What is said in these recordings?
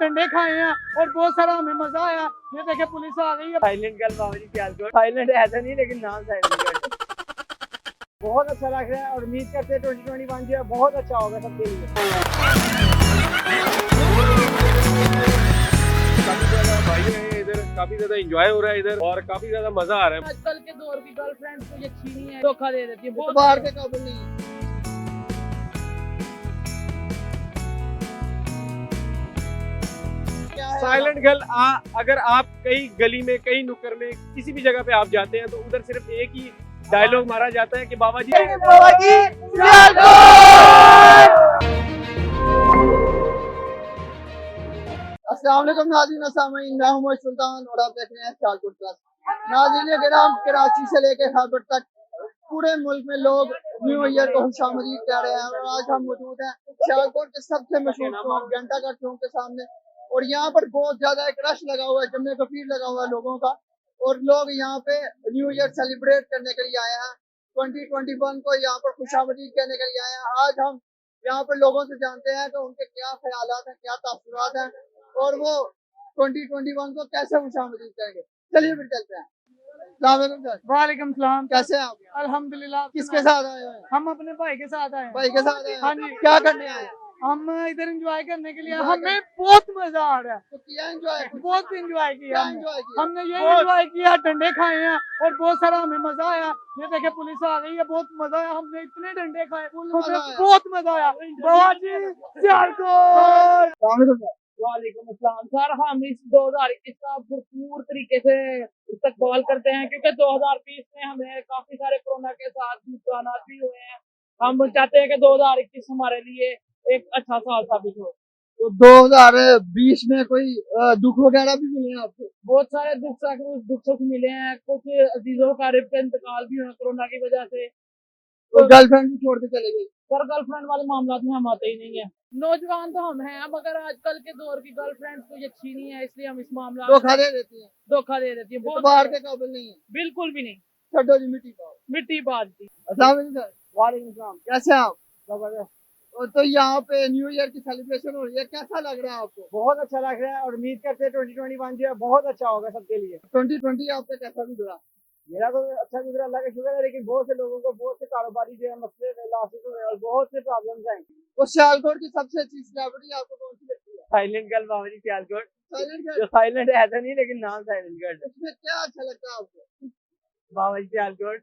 डंडे खाए हैं और बहुत सारा हमें मजा आया। ये देखे पुलिस आ गई है। साइलेंट गर्ल बाबा जी सियालकोट। साइलेंट ऐसा नहीं लेकिन नाम साइलेंट गर्ल। बहुत अच्छा लग रहा है और उम्मीद करते हैं 2021 जो है बहुत अच्छा होगा सबके लिए। काफी ज्यादा भाई हैं इधर, काफी ज्यादा एंजॉय हो रहा है इधर और काफी ज्यादा मजा आ रहा है। आजकल के दौर की गर्लफ्रेंड कोई अच्छी नहीं है, धोखा दे देती है। तो बाहर के काबुल नहीं है। साइलेंट गर्ल अगर आप कहीं गली में, कहीं नुक्कड़ में, किसी भी जगह पे आप जाते हैं तो उधर सिर्फ एक ही डायलॉग मारा जाता है कि बाबा जी अस्सलाम वालेकुम नाज़रीन, सामीन, मैं हूं मोहम्मद सुल्तान और आप देख रहे हैं सियालकोट प्लस। नाज़रीन किराम, कराची से लेकर खैबर तक पूरे मुल्क में लोग न्यू ईयर को खुशामदीद कह रहे हैं और आज हम मौजूद हैं सियालकोट के सबसे मशहूर चौक घंटा घर चौक के सामने और यहाँ पर बहुत ज्यादा एक रश लगा हुआ है, जमने का भीड़ लगा हुआ है लोगों का और लोग यहाँ पे न्यू ईयर सेलिब्रेट करने के लिए आए हैं। 2021 को यहाँ पर खुशामदीद कहने के लिए आए हैं। आज हम यहाँ पर लोगों से जानते हैं कि उनके क्या ख्यालात हैं, क्या तासुरात हैं और वो 2021 को कैसे खुशामदीद करेंगे। चलिए फिर चलते हैं। वालेकुम सलाम, कैसे हैं आप? अल्हम्दुलिल्लाह। किसके साथ आए हैं? हम अपने भाई के साथ आए हैं। भाई के साथ आए हैं? हाँ जी। क्या करने आए हैं? हम इधर एंजॉय करने के लिए, Enjoy हमें बहुत मजा आ रहा है। तो किया एंजॉय? बहुत एंजॉय किया क्या हमने। एंजॉय किया? हमने ये एंजॉय किया, डंडे खाए हैं और बहुत सारा हमें मजा आया। ये देखे पुलिस आ गई है, बहुत मजा आया। हमने इतने डंडे खाए, मजा आया। बहुत मजा आया। बाबा जी सियालकोट। वालेकुम अस्सलाम सर, हम इस 2021 का भरपूर तरीके से इस्तकबाल करते हैं क्योंकि 2020 में हमें काफी सारे कोरोना के साथ नुकसानात भी हुए हैं। हम चाहते हैं कि 2021 हमारे लिए एक अच्छा साल साबित हो। तो 2020 में कोई दुख वगैरह भी मिले हैं आपको? बहुत सारे दुख सुख मिले हैं, कुछ अजीजों कारिब का इंतकाल भी हुआ कोरोना की वजह से। तो गर्लफ्रेंड भी छोड़ के चले गई? सर गर्लफ्रेंड वाले मामला में हम आते ही नहीं है। नौजवान तो हम हैं मगर आजकल के दौर की गर्लफ्रेंड कोई अच्छी नहीं है, इसलिए हम इस मामला धोखा दे देती है? धोखा दे देती है। तो बहुत बाहर के काबिल नहीं है? बिल्कुल भी नहीं। छोड़ो जी, मिट्टी पाओ। मिट्टी बात दी। अस्सलाम वालेकुम सर। वालेकुम सलाम। कैसे हैं आप? तो यहाँ पे न्यू ईयर की सेलिब्रेशन हो रही है, कैसा लग रहा है आपको? बहुत अच्छा लग रहा है और उम्मीद करते हैं 2021 जो है बहुत अच्छा होगा सबके लिए। 2020 आपका कैसा गुजरा? मेरा तो अच्छा गुजरा, अल्लाह का शुक्र है, लेकिन बहुत से लोगों को बहुत से कारोबारी जो है मसले लासिक हुए और बहुत से प्रॉब्लम्स आए। तो सियालकोट की सबसे अच्छी सेलिब्रिटी आपको कौन सी लगती है? साइलेंट गर्ल बाबा जी सियालकोट। साइलेंट जो साइलेंट ऐसा नहीं लेकिन नाम साइलेंट गर्ल। इसमें क्या अच्छा लगता है आपको? बाबा जी सियालकोट।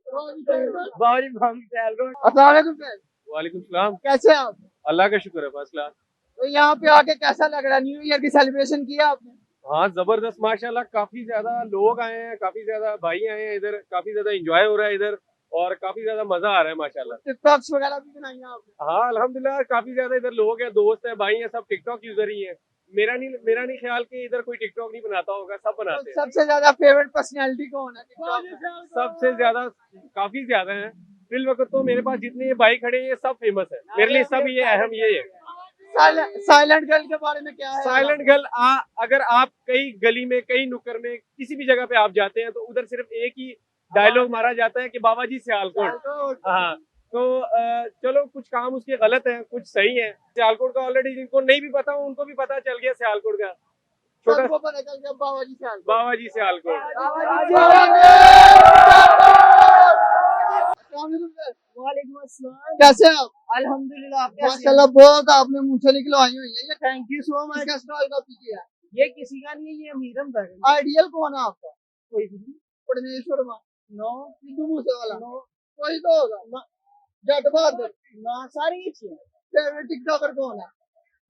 अस्सलाम बाबा जी हम सियालकोट। वालेकुम सर। वालेकुम सलाम। कैसे हैं आप? अल्लाह का शुक्र है, फर्स्ट क्लास। तो यहाँ पे आके कैसा लग रहा है? न्यू ईयर की सेलिब्रेशन किया आपने? हाँ जबरदस्त माशाल्लाह, काफी ज्यादा लोग आए हैं, काफी ज्यादा भाई आए हैं इधर, काफी ज्यादा एंजॉय हो रहा है इधर और काफी ज्यादा मजा आ रहा है माशाल्लाह। टिकटॉक्स वगैरह भी बनाई हैं आपने? हाँ अल्हम्दुलिल्लाह, काफी ज्यादा इधर लोग हैं, दोस्त हैं, भाई हैं, सब टिकटॉक यूजर ही हैं। मेरा नहीं ख्याल कि इधर कोई टिकटॉक नहीं बनाता होगा, सब बनाते हैं। सबसे ज्यादा फेवरेट पर्सनैलिटी कौन है टिकटॉक में? सबसे ज्यादा काफी ज्यादा है फिल वक्त तो मेरे पास जितने ये भाई खड़े हैं ये सब फेमस है मेरे लिए, सब ये अहम ये है। साइलेंट गर्ल के बारे में क्या है? साइलेंट गर्ल अगर आप कहीं गली में, कहीं नुक्कड़ में, किसी भी जगह पे आप जाते हैं तो उधर सिर्फ एक ही डायलॉग मारा जाता है कि बाबा जी सियालकोट। हाँ तो चलो कुछ काम उसके गलत हैं, कुछ सही है। सियालकोट का ऑलरेडी जिनको नहीं भी पता उनको भी पता चल गया सियालकोट का। छोटा पता चल गया बाबा जी सियालकोट। बाबा जी सियालकोट। वालेकुम अस्सलाम। कैसे हैं आप? अल्हम्दुलिल्लाह। आप कैसे हैं? माशाल्लाह बहुत आपने मूंछें निकलवाई हुई है। ये थैंक यू सो मच। किसका स्टॉल कॉपी किया? ये किसी का नहीं है, ये अमीर हमदा है। आइडियल कौन है आपका? कोई भी नहीं। परमेश्वर मान नो सिद्धू मूसे वाला नो कोई तो होगा। जट बहादुर। ना, सारी अच्छी है। फेवरेट टिकटॉकर कौन है?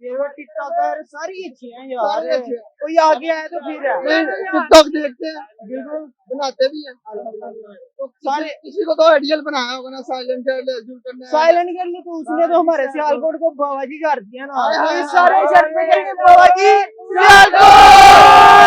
फेवरेट टिकटॉकर सारी अच्छी हैं यार। सारे अच्छे हैं। कोई आगे आए तो फिर है। टिकटॉक देखते हैं, बिल्कुल बनाते भी हैं। तो सारे किसी को तो आइडियल बनाया होगा ना, साइलेंट करने। साइलेंट कर लो तो उसने तो हमारे सियालकोट को बाबा जी कर दिया ना। हाय हाय तो इस सारे हाय। शर्त में करेंगे बाबा जी सियालकोट।